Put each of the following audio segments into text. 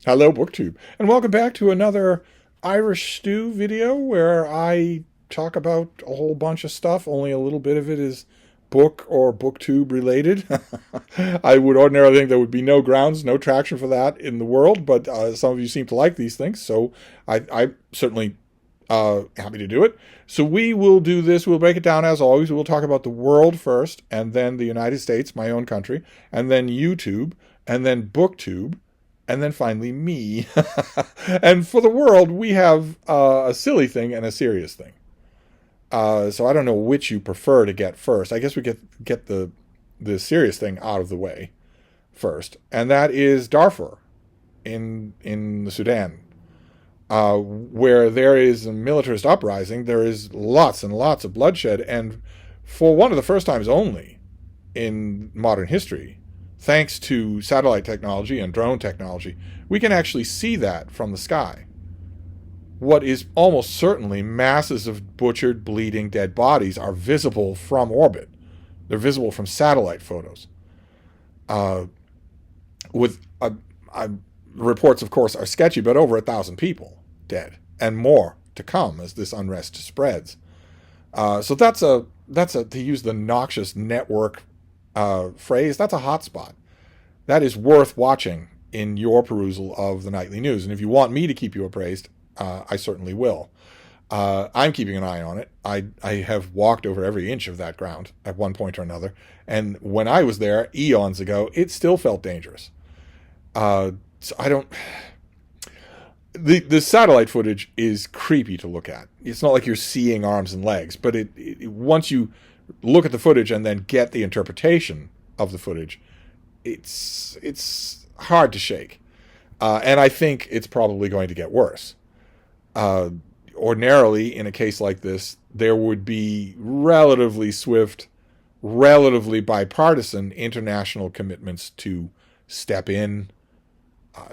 Hello, BookTube, and welcome back to another Irish Stew video where I talk about a whole bunch of stuff. Only a little bit of it is book or BookTube related. I would ordinarily think there would be no grounds, no traction for that in the world, but some of you seem to like these things, so I'm certainly happy to do it. So we will do this. We'll break it down as always. We'll talk about the world first, and then the United States, my own country, and then YouTube, and then BookTube, and then finally me. And for the world, we have a silly thing and a serious thing. So I don't know which you prefer to get first. I guess we get the serious thing out of the way first, and that is Darfur in the Sudan, where there is a militarist uprising. There is lots and lots of bloodshed, and for one of the first times only in modern history, thanks to satellite technology and drone technology, we can actually see that from the sky. What is almost certainly masses of butchered, bleeding, dead bodies are visible from orbit. They're visible from satellite photos. Uh, with reports, of course, are sketchy, but over 1,000 people dead and more to come as this unrest spreads. So that's to use the noxious network phrase, that's a hotspot. That is worth watching in your perusal of the nightly news. And if you want me to keep you appraised, I certainly will. I'm keeping an eye on it. I have walked over every inch of that ground at one point or another. And when I was there eons ago, it still felt dangerous. So I don't... The satellite footage is creepy to look at. It's not like you're seeing arms and legs, but once you look at the footage and then get the interpretation of the footage, it's hard to shake. And I think it's probably going to get worse. Ordinarily, in a case like this, there would be relatively swift, relatively bipartisan international commitments to step in,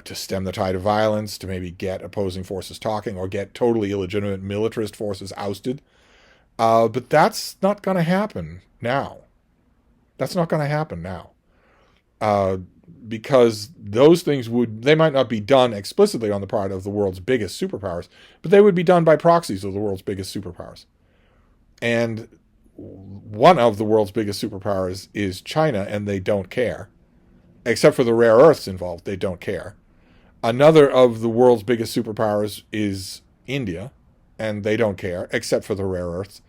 to stem the tide of violence, to maybe get opposing forces talking or get totally illegitimate militarist forces ousted. But that's not going to happen now. That's not going to happen now. Because those things they might not be done explicitly on the part of the world's biggest superpowers, but they would be done by proxies of the world's biggest superpowers. And one of the world's biggest superpowers is China, and they don't care. Except for the rare earths involved, they don't care. Another of the world's biggest superpowers is India, and they don't care, except for the rare earths.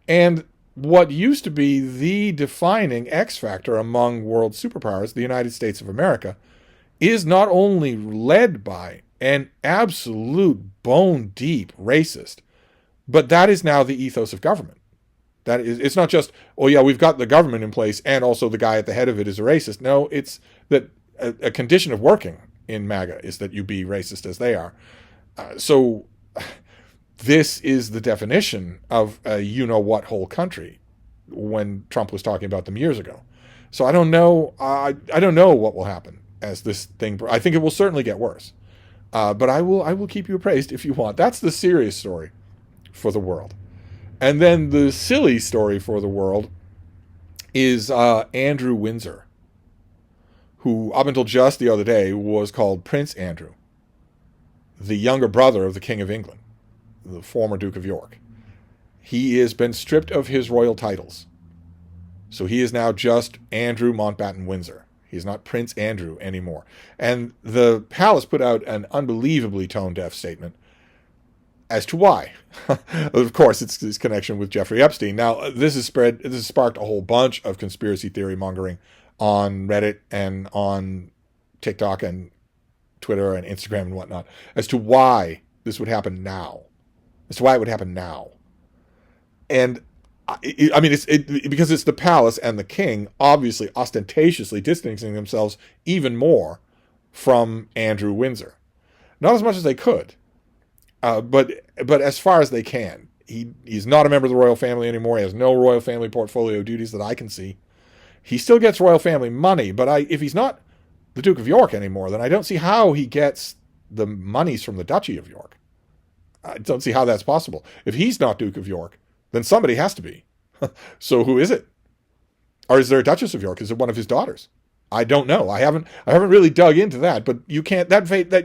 And what used to be the defining X factor among world superpowers, the United States of America, is not only led by an absolute bone-deep racist, but that is now the ethos of government. It's not just, oh yeah, we've got the government in place and also the guy at the head of it is a racist. No, it's that a condition of working in MAGA is that you be racist as they are. So this is the definition of a you-know-what whole country when Trump was talking about them years ago. So I don't know. I don't know what will happen as this thing. I think it will certainly get worse. But I will keep you appraised if you want. That's the serious story for the world. And then the silly story for the world is Andrew Windsor, who up until just the other day was called Prince Andrew, the younger brother of the King of England, the former Duke of York. He has been stripped of his royal titles. So he is now just Andrew Mountbatten Windsor. He's not Prince Andrew anymore. And the palace put out an unbelievably tone-deaf statement as to why. Of course, it's his connection with Jeffrey Epstein. Now, this has sparked a whole bunch of conspiracy theory mongering on Reddit and on TikTok and Twitter and Instagram and whatnot as to why this would happen now. As to why it would happen now. And I mean, because it's the palace and the king obviously ostentatiously distancing themselves even more from Andrew Windsor. Not as much as they could. But as far as they can. He's not a member of the royal family anymore. He has no royal family portfolio duties that I can see. He still gets royal family money, but if he's not the Duke of York anymore, then I don't see how he gets the monies from the Duchy of York. I don't see how that's possible. If he's not Duke of York, then somebody has to be. So who is it? Or is there a Duchess of York? Is it one of his daughters? I don't know. I haven't really dug into that, but you can't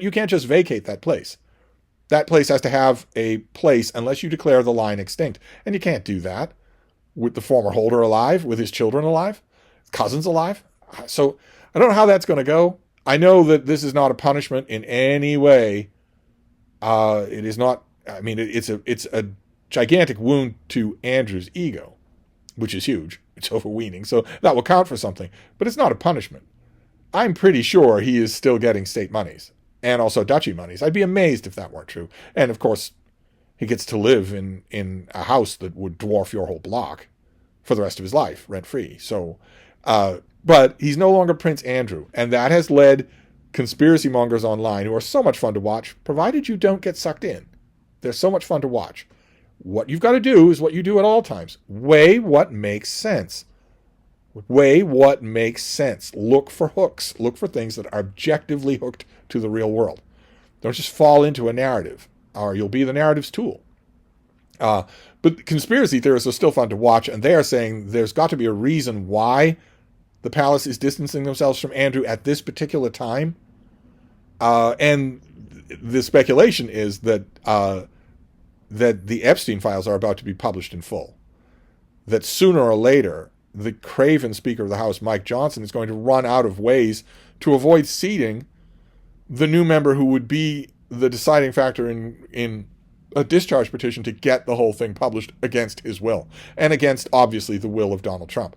you can't just vacate that place. That place has to have a place unless you declare the line extinct, and you can't do that with the former holder alive, with his children alive, cousins alive. So I don't know how that's going to go. I know that this is not a punishment in any way. It is not. I mean, it's a gigantic wound to Andrew's ego, which is huge. It's overweening, so that will count for something. But it's not a punishment. I'm pretty sure he is still getting state monies and also duchy monies. I'd be amazed if that weren't true. And of course, he gets to live in a house that would dwarf your whole block for the rest of his life, rent free. So, but he's no longer Prince Andrew, and that has led conspiracy mongers online, who are so much fun to watch, provided you don't get sucked in. They're so much fun to watch. What you've got to do is what you do at all times. Weigh what makes sense. Weigh what makes sense. Look for hooks. Look for things that are objectively hooked to the real world. Don't just fall into a narrative, or you'll be the narrative's tool. But conspiracy theorists are still fun to watch, and they are saying there's got to be a reason why the palace is distancing themselves from Andrew at this particular time. And the speculation is that that the Epstein files are about to be published in full. That sooner or later, the craven Speaker of the House, Mike Johnson, is going to run out of ways to avoid seating the new member who would be the deciding factor in a discharge petition to get the whole thing published against his will, and against, obviously, the will of Donald Trump.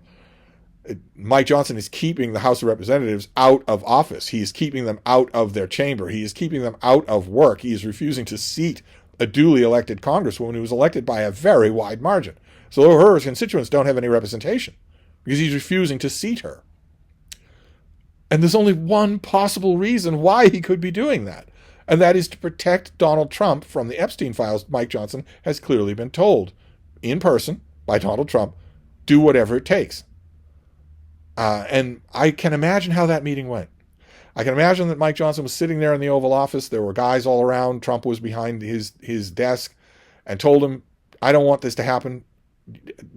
Mike Johnson is keeping the House of Representatives out of office. He is keeping them out of their chamber. He is keeping them out of work. He is refusing to seat a duly elected congresswoman who was elected by a very wide margin. So her constituents don't have any representation because he's refusing to seat her. And there's only one possible reason why he could be doing that, and that is to protect Donald Trump from the Epstein files. Mike Johnson has clearly been told in person by Donald Trump, do whatever it takes. And I can imagine how that meeting went. I can imagine that Mike Johnson was sitting there in the Oval Office. There were guys all around. Trump was behind his desk and told him, I don't want this to happen.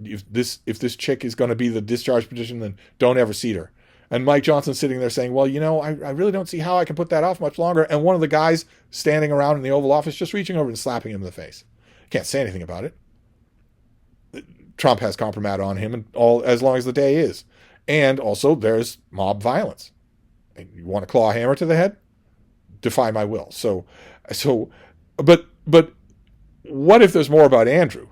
If this chick is going to be the discharge petition, then don't ever seat her. And Mike Johnson sitting there saying, well, I really don't see how I can put that off much longer. And one of the guys standing around in the Oval Office just reaching over and slapping him in the face. Can't say anything about it. Trump has compromat on him, and all as long as the day is. And also there's mob violence. You want a claw hammer to the head? Defy my will. But what if there's more about Andrew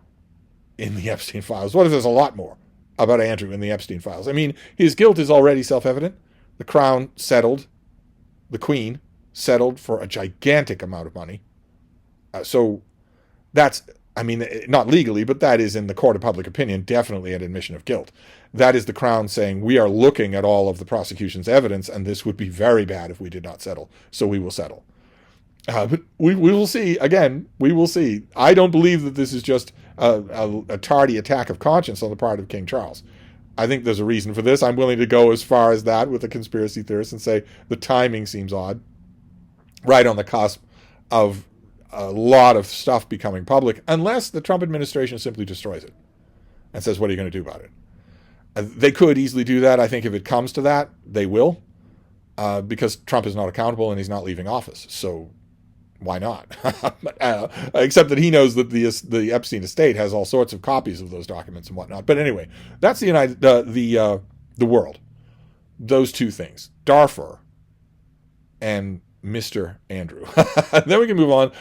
in the Epstein files? What if there's a lot more about Andrew in the Epstein files? I mean, his guilt is already self-evident. The Crown settled, the Queen settled for a gigantic amount of money. So that's, I mean, not legally, but that is in the court of public opinion, definitely an admission of guilt. That is the Crown saying, we are looking at all of the prosecution's evidence, and this would be very bad if we did not settle, so we will settle. But we will see. Again, we will see. I don't believe that this is just a tardy attack of conscience on the part of King Charles. I think there's a reason for this. I'm willing to go as far as that with the conspiracy theorists and say the timing seems odd. Right on the cusp of a lot of stuff becoming public, unless the Trump administration simply destroys it and says, what are you going to do about it? They could easily do that. I think if it comes to that, they will, because Trump is not accountable and he's not leaving office. So why not? Except that he knows that the Epstein estate has all sorts of copies of those documents and whatnot. But anyway, that's the world. Those two things, Darfur and Mr. Andrew. Then we can move on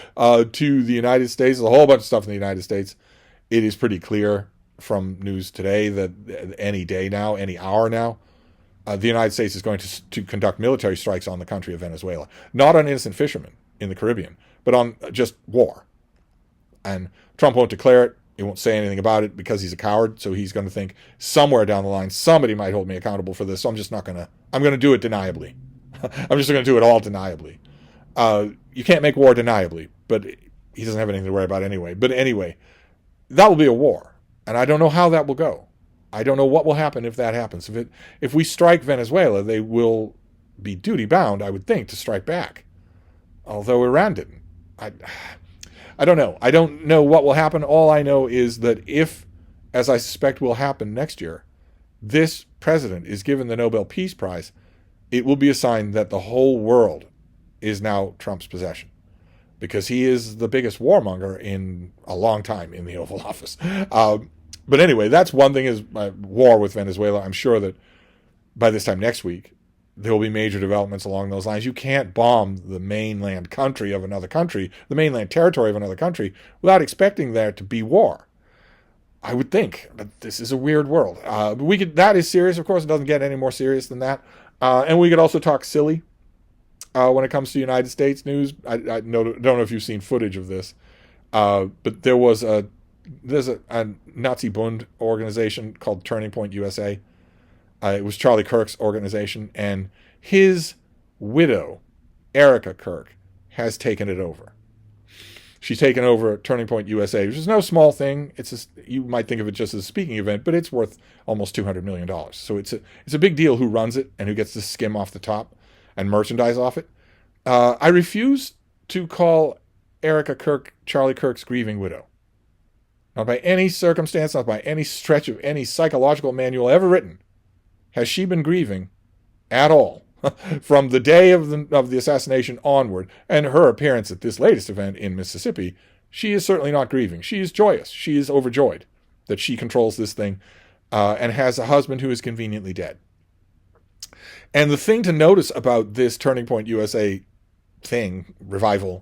to the United States. There's a whole bunch of stuff in the United States. It is pretty clear from news today that any day now, any hour now, the United States is going to conduct military strikes on the country of Venezuela. Not on innocent fishermen in the Caribbean, but on just war. And Trump won't declare it. He won't say anything about it because he's a coward. So he's going to think somewhere down the line, somebody might hold me accountable for this. So I'm going to do it deniably. I'm just going to do it all deniably. You can't make war deniably, but he doesn't have anything to worry about anyway. But anyway, that will be a war. And I don't know how that will go. I don't know what will happen if that happens. If we strike Venezuela, they will be duty-bound, I would think, to strike back. Although Iran didn't. I don't know. I don't know what will happen. All I know is that if, as I suspect will happen next year, this president is given the Nobel Peace Prize, it will be a sign that the whole world is now Trump's possession, because he is the biggest warmonger in a long time in the Oval Office. But anyway, that's one thing, is war with Venezuela. I'm sure that by this time next week, there will be major developments along those lines. You can't bomb the mainland country of another country, the mainland territory of another country, without expecting there to be war. I would think, but this is a weird world. That is serious, of course. It doesn't get any more serious than that. And we could also talk silly when it comes to United States news. I don't know if you've seen footage of this, but there's a Nazi Bund organization called Turning Point USA. It was Charlie Kirk's organization, and his widow, Erica Kirk, has taken it over. She's taken over Turning Point USA, which is no small thing. You might think of it just as a speaking event, but it's worth almost $200 million. So it's a big deal who runs it and who gets to skim off the top and merchandise off it. I refuse to call Erica Kirk Charlie Kirk's grieving widow. Not by any circumstance, not by any stretch of any psychological manual ever written, has she been grieving at all from the day of the assassination onward, and her appearance at this latest event in Mississippi. She is certainly not grieving. She is joyous. She is overjoyed that she controls this thing and has a husband who is conveniently dead. And the thing to notice about this Turning Point USA thing,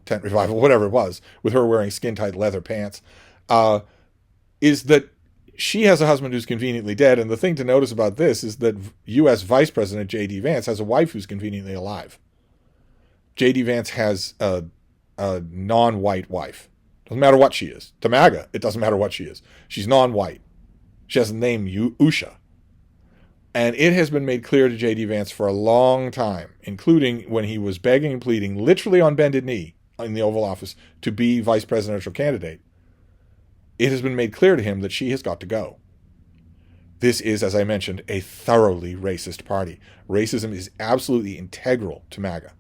tent revival, whatever it was, with her wearing skin-tight leather pants, is that she has a husband who's conveniently dead. And the thing to notice about this is that U.S. Vice President J.D. Vance has a wife who's conveniently alive. J.D. Vance has a non-white wife. Doesn't matter what she is. To MAGA, it doesn't matter what she is. She's non-white. She has the name Usha. And it has been made clear to J.D. Vance for a long time, including when he was begging and pleading, literally on bended knee in the Oval Office, to be vice presidential candidate. It has been made clear to him that she has got to go. This is, as I mentioned, a thoroughly racist party. Racism is absolutely integral to MAGA.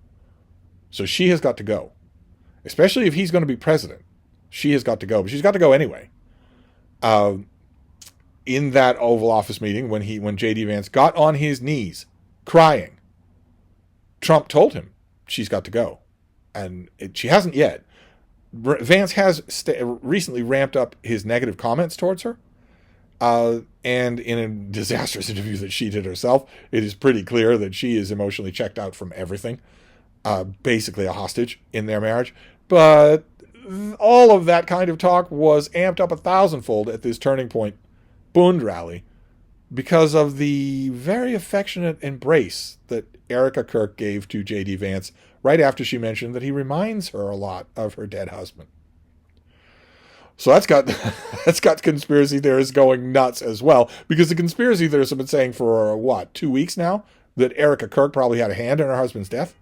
So she has got to go. Especially if he's going to be president. She has got to go. But she's got to go anyway. In that Oval Office meeting, when J.D. Vance got on his knees, crying, Trump told him she's got to go. And she hasn't yet. Vance has recently ramped up his negative comments towards her. And in a disastrous interview that she did herself, it is pretty clear that she is emotionally checked out from everything. Basically a hostage in their marriage. But all of that kind of talk was amped up 1,000-fold at this Turning Point Bund rally because of the very affectionate embrace that Erica Kirk gave to J.D. Vance right after she mentioned that he reminds her a lot of her dead husband. So that's got conspiracy theorists going nuts as well, because the conspiracy theorists have been saying for 2 weeks now that Erica Kirk probably had a hand in her husband's death.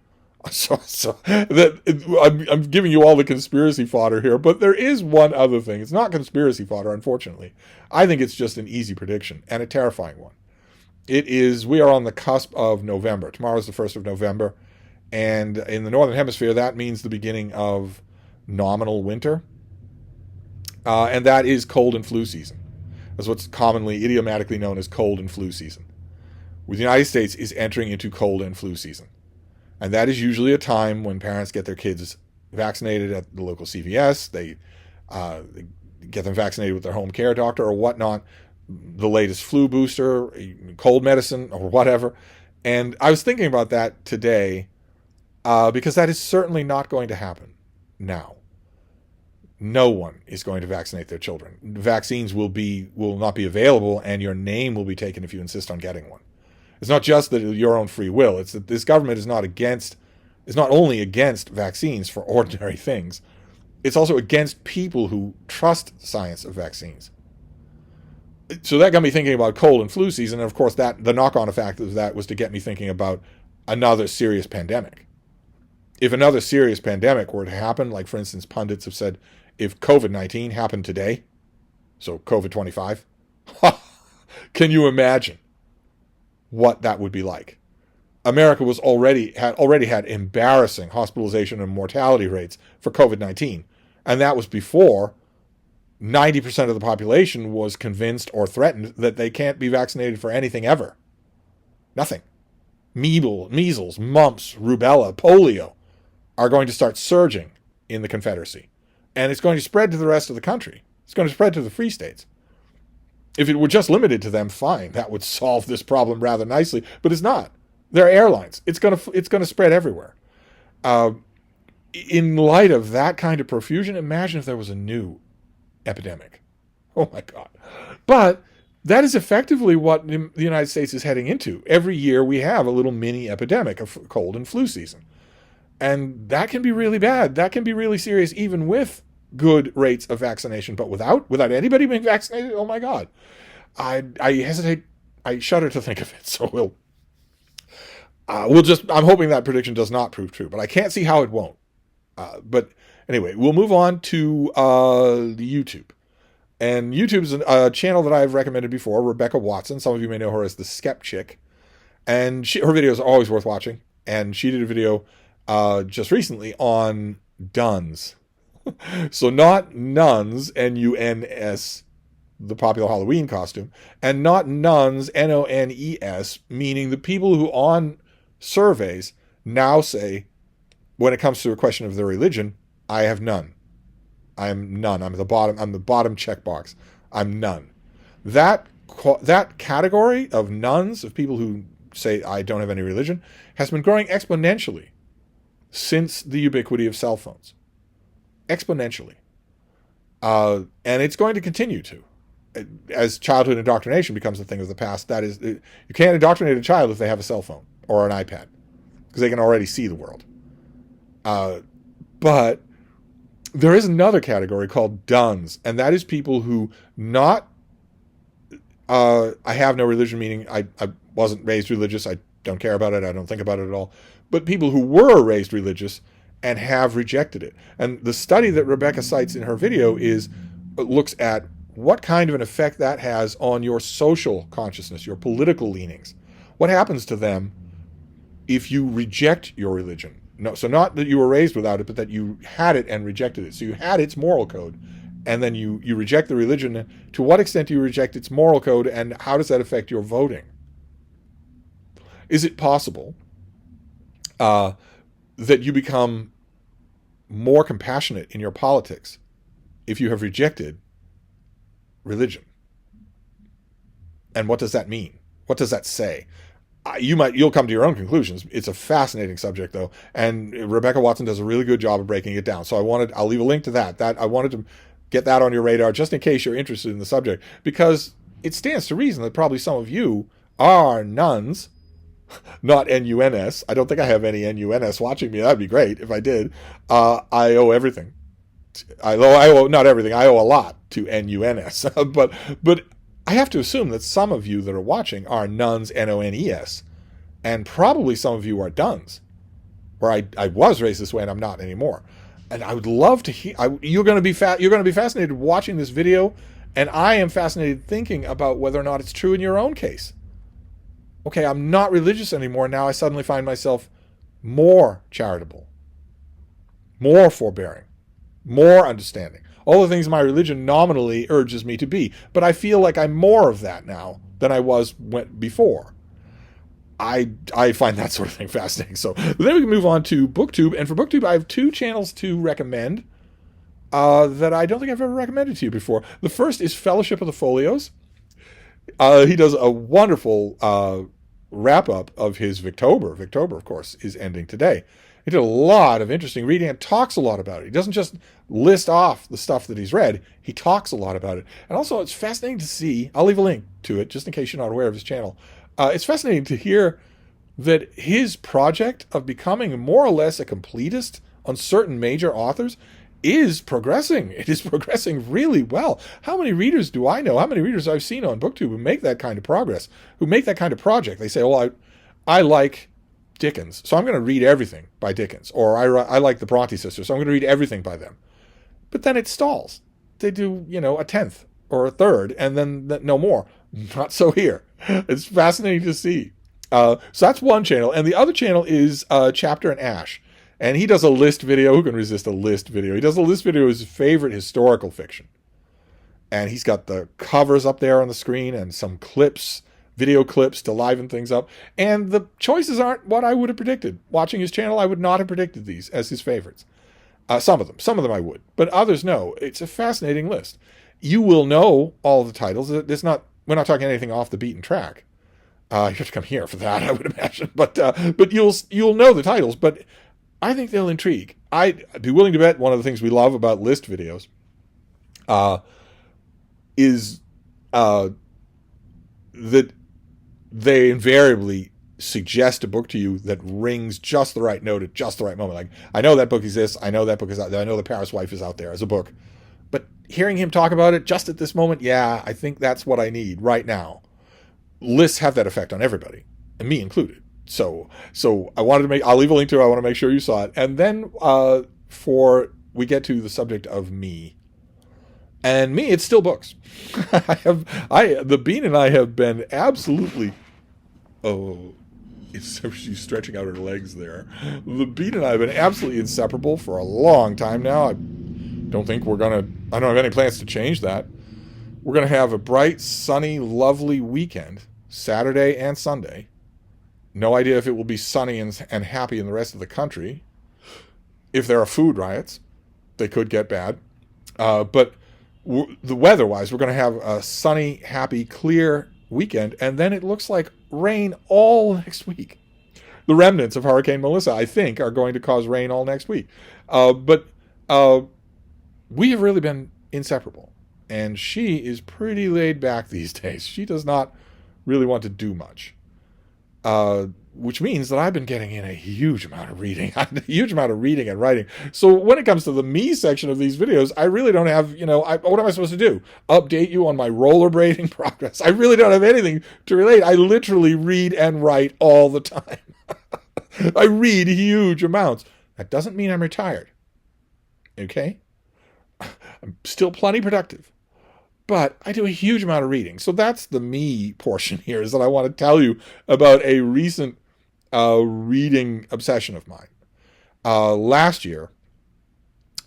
So I'm giving you all the conspiracy fodder here, but there is one other thing. It's not conspiracy fodder, unfortunately. I think it's just an easy prediction and a terrifying one. We are on the cusp of November. Tomorrow's the 1st of November. And in the Northern Hemisphere, that means the beginning of nominal winter. And that is cold and flu season. That's what's commonly, idiomatically known as cold and flu season. The United States is entering into cold and flu season. And that is usually a time when parents get their kids vaccinated at the local CVS. They get them vaccinated with their home care doctor or whatnot, the latest flu booster, cold medicine, or whatever. And I was thinking about that today because that is certainly not going to happen now. No one is going to vaccinate their children. Vaccines will not be available, and your name will be taken if you insist on getting one. It's not just that your own free will. It's that this government is not only against vaccines for ordinary things. It's also against people who trust the science of vaccines. So that got me thinking about cold and flu season. And of course, the knock-on effect of that was to get me thinking about another serious pandemic. If another serious pandemic were to happen, like for instance, pundits have said, if COVID-19 happened today, so COVID-25, can you imagine what that would be like? America already had embarrassing hospitalization and mortality rates for COVID-19. And that was before 90% of the population was convinced or threatened that they can't be vaccinated for anything ever. Nothing. measles, mumps, rubella, polio are going to start surging in the Confederacy. And it's going to spread to the rest of the country. It's going to spread to the free states. If it were just limited to them, fine. That would solve this problem rather nicely. But it's not. They're airlines. It's going to spread everywhere. In light of that kind of profusion, imagine if there was a new epidemic. Oh my God. But that is effectively what the United States is heading into. Every year we have a little mini epidemic of cold and flu season. And that can be really bad. That can be really serious even with good rates of vaccination. But without anybody being vaccinated, oh my God. I hesitate. I shudder to think of it. So I'm hoping that prediction does not prove true. But I can't see how it won't. But anyway, we'll move on to YouTube. And YouTube is a channel that I've recommended before, Rebecca Watson. Some of you may know her as the Skep Chick. And her videos are always worth watching. And she did a video just recently on duns. So not nuns, N-U-N-S, the popular Halloween costume, and not nuns, N-O-N-E-S, meaning the people who on surveys now say, when it comes to a question of their religion, I have none. I'm none. I'm the bottom checkbox. I'm none. That category of nuns, of people who say I don't have any religion, has been growing exponentially since the ubiquity of cell phones. Exponentially. And it's going to continue to. As childhood indoctrination becomes a thing of the past, that is, you can't indoctrinate a child if they have a cell phone or an iPad, because they can already see the world. But there is another category called duns, and that is people who not, I have no religion, meaning I wasn't raised religious, I don't care about it, I don't think about it at all, but people who were raised religious and have rejected it. And the study that Rebecca cites in her video looks at what kind of an effect that has on your social consciousness, your political leanings. What happens to them if you reject your religion? No, so not that you were raised without it, but that you had it and rejected it. So you had its moral code, and then you reject the religion. To what extent do you reject its moral code, and how does that affect your voting? Is it possible that you become more compassionate in your politics if you have rejected religion? And what does that mean? What does that say? You'll come to your own conclusions. It's a fascinating subject, though, and Rebecca Watson does a really good job of breaking it down. So I'll leave a link to that. I wanted to get that on your radar just in case you're interested in the subject, because it stands to reason that probably some of you are nuns, not N-U-N-S. I don't think I have any N-U-N-S watching me. That'd be great if I did. I owe everything. I owe not everything. I owe a lot to N-U-N-S, but I have to assume that some of you that are watching are nuns, N-O-N-E-S, and probably some of you are duns, where I was raised this way and I'm not anymore. And I would love to hear. You're going to be fascinated watching this video, and I am fascinated thinking about whether or not it's true in your own case. Okay, I'm not religious anymore. Now I suddenly find myself more charitable, more forbearing, more understanding. All the things my religion nominally urges me to be. But I feel like I'm more of that now than I was before. I find that sort of thing fascinating. So then we can move on to BookTube. And for BookTube, I have two channels to recommend that I don't think I've ever recommended to you before. The first is Fellowship of the Folios. He does a wonderful wrap-up of his Victober. Victober, of course, is ending today. He did a lot of interesting reading and talks a lot about it. He doesn't just list off the stuff that he's read. He talks a lot about it. And also, it's fascinating to see, I'll leave a link to it just in case you're not aware of his channel. It's fascinating to hear that his project of becoming more or less a completist on certain major authors is progressing. It is progressing really well. How many readers do I know? How many readers I've seen on BookTube who make that kind of progress, who make that kind of project? They say, well, I like Dickens, so I'm going to read everything by Dickens. Or I like the Bronte sisters, so I'm going to read everything by them. But then it stalls. They do, a tenth or a third, and then no more. Not so here. It's fascinating to see. So that's one channel. And the other channel is Chapter and Ash. And he does a list video. Who can resist a list video? He does a list video of his favorite historical fiction. And he's got the covers up there on the screen and some clips video clips to liven things up. And the choices aren't what I would have predicted. Watching his channel, I would not have predicted these as his favorites. Some of them I would, but others no. It's a fascinating list. You will know all the titles. We're not talking anything off the beaten track. You have to come here for that, I would imagine. But you'll know the titles. But I think they'll intrigue. I'd be willing to bet one of the things we love about list videos is that they invariably suggest a book to you that rings just the right note at just the right moment. Like, I know that book exists. I know that book is out there. I know The Paris Wife is out there as a book. But hearing him talk about it just at this moment, yeah, I think that's what I need right now. Lists have that effect on everybody, and me included. So I'll leave a link to it. I want to make sure you saw it. And then we get to the subject of me. And me, it's still books. The Bean and I have been absolutely, she's stretching out her legs there. The Bean and I have been absolutely inseparable for a long time now. I don't have any plans to change that. We're going to have a bright, sunny, lovely weekend, Saturday and Sunday. No idea if it will be sunny and happy in the rest of the country. If there are food riots, they could get bad. But the weather-wise, we're going to have a sunny, happy, clear weekend, and then it looks like rain all next week. The remnants of Hurricane Melissa, I think, are going to cause rain all next week. But we have really been inseparable. And she is pretty laid back these days. She does not really want to do much. Which means that I've been getting in a huge amount of reading. A huge amount of reading and writing. So when it comes to the me section of these videos, I really don't have, what am I supposed to do? Update you on my rollerblading progress? I really don't have anything to relate. I literally read and write all the time. I read huge amounts. That doesn't mean I'm retired. Okay? I'm still plenty productive. But I do a huge amount of reading. So that's the me portion here, is that I want to tell you about a recent reading obsession of mine. Last year,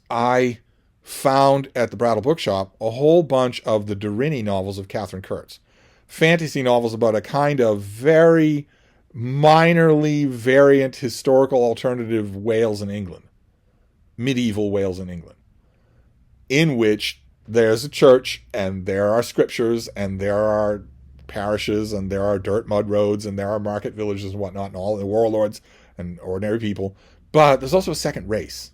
I found at the Brattle Bookshop a whole bunch of the Deryni novels of Catherine Kurtz. Fantasy novels about a kind of very minorly variant historical alternative Wales in England. Medieval Wales in England. In which there's a church, and there are scriptures, and there are parishes, and there are dirt mud roads, and there are market villages and whatnot, and all the warlords and ordinary people. But there's also a second race.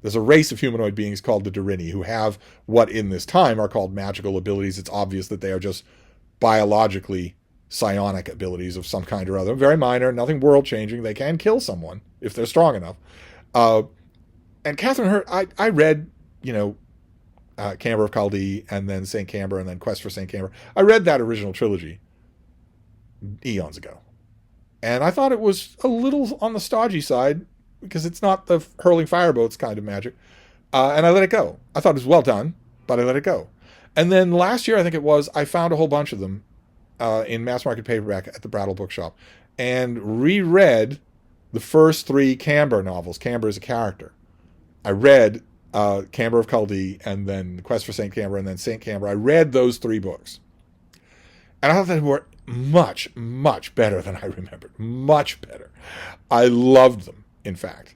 There's a race of humanoid beings called the Deryni, who have what in this time are called magical abilities. It's obvious that they are just biologically psionic abilities of some kind or other. Very minor, nothing world-changing. They can kill someone if they're strong enough. And Catherine Hurt, I read, Camber of Chaldee, and then St. Camber, and then Quest for St. Camber. I read that original trilogy eons ago. And I thought it was a little on the stodgy side, because it's not the hurling fireboats kind of magic. And I let it go. I thought it was well done, but I let it go. And then last year, I think it was, I found a whole bunch of them in mass market paperback at the Brattle Bookshop, and reread the first 3 Camber novels. Camber is a character. I read Camber of Chaldee, and then Quest for St. Camber, and then St. Camber. I read those 3 books. And I thought they were much, much better than I remembered. Much better. I loved them, in fact.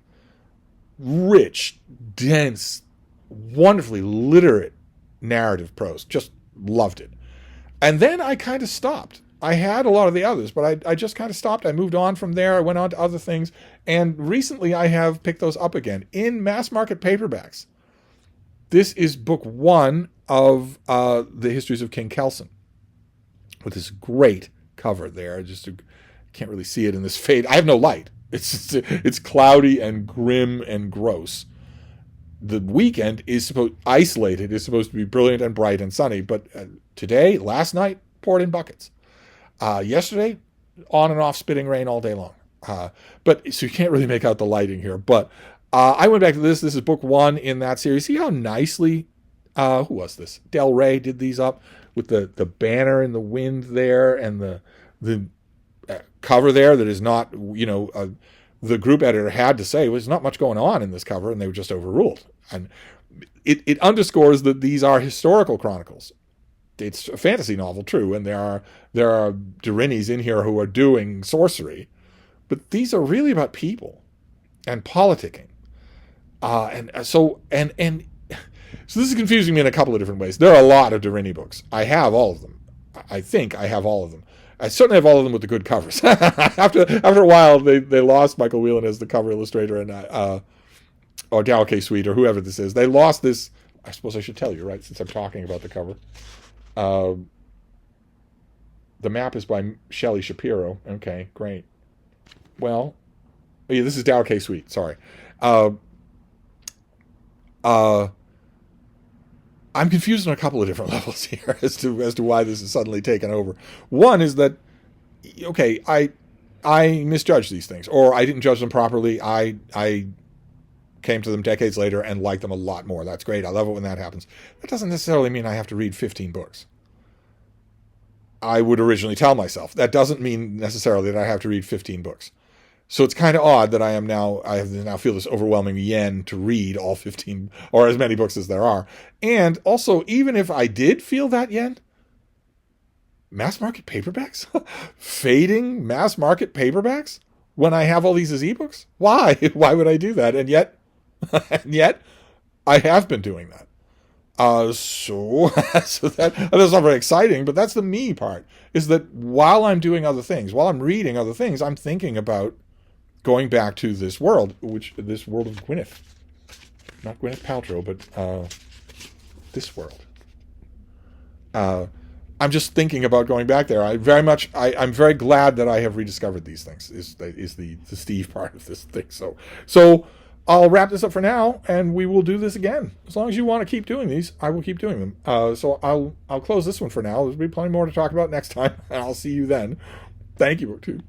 Rich, dense, wonderfully literate narrative prose. Just loved it. And then I kind of stopped. I had a lot of the others, but I just kind of stopped. I moved on from there. I went on to other things. And recently I have picked those up again in mass market paperbacks. This is book 1 of the Histories of King Kelson, with this great cover there. Just can't really see it in this fade. I have no light. It's cloudy and grim and gross. The weekend is isolated, is supposed to be brilliant and bright and sunny, but today, last night, poured in buckets. Yesterday, on and off spitting rain all day long. But so you can't really make out the lighting here. But I went back to this. This is book 1 in that series. See how nicely, who was this? Del Rey did these up with the banner in the wind there, and the cover there that is not, the group editor had to say, there's not much going on in this cover, and they were just overruled. And it underscores that these are historical chronicles. it's a fantasy novel, true, and there are Dorinis in here who are doing sorcery, but these are really about people and politicking. And so this is confusing me in a couple of different ways. There are a lot of Dorini books. I have all of them. I think I have all of them. I certainly have all of them with the good covers. after a while, they lost Michael Whelan as the cover illustrator, and or Dow K. Sweet, or whoever this is. They lost this. I suppose I should tell you, right, since I'm talking about the cover. The map is by Shelley Shapiro. Okay, great. Well, yeah, this is Dow K. Sweet. Sorry. I'm confused on a couple of different levels here as to why this is suddenly taken over. One is that, okay, I misjudged these things, or I didn't judge them properly. I came to them decades later and liked them a lot more. That's great. I love it when that happens. That doesn't necessarily mean I have to read 15 books. I would originally tell myself. That doesn't mean necessarily that I have to read 15 books. So it's kind of odd that I now feel this overwhelming yen to read all 15 or as many books as there are. And also, even if I did feel that yen, mass market paperbacks? Fading mass market paperbacks? When I have all these as ebooks? Why? Why would I do that? And yet I have been doing that. So that's not very exciting, but that's the me part, is that while I'm doing other things, while I'm reading other things, I'm thinking about going back to this world, this world of Gwyneth. Not Gwyneth Paltrow, but this world. I'm just thinking about going back there. I'm very glad that I have rediscovered these things, is the Steve part of this thing. So I'll wrap this up for now, and we will do this again. As long as you want to keep doing these, I will keep doing them. So I'll close this one for now. There'll be plenty more to talk about next time, and I'll see you then. Thank you, BookTube.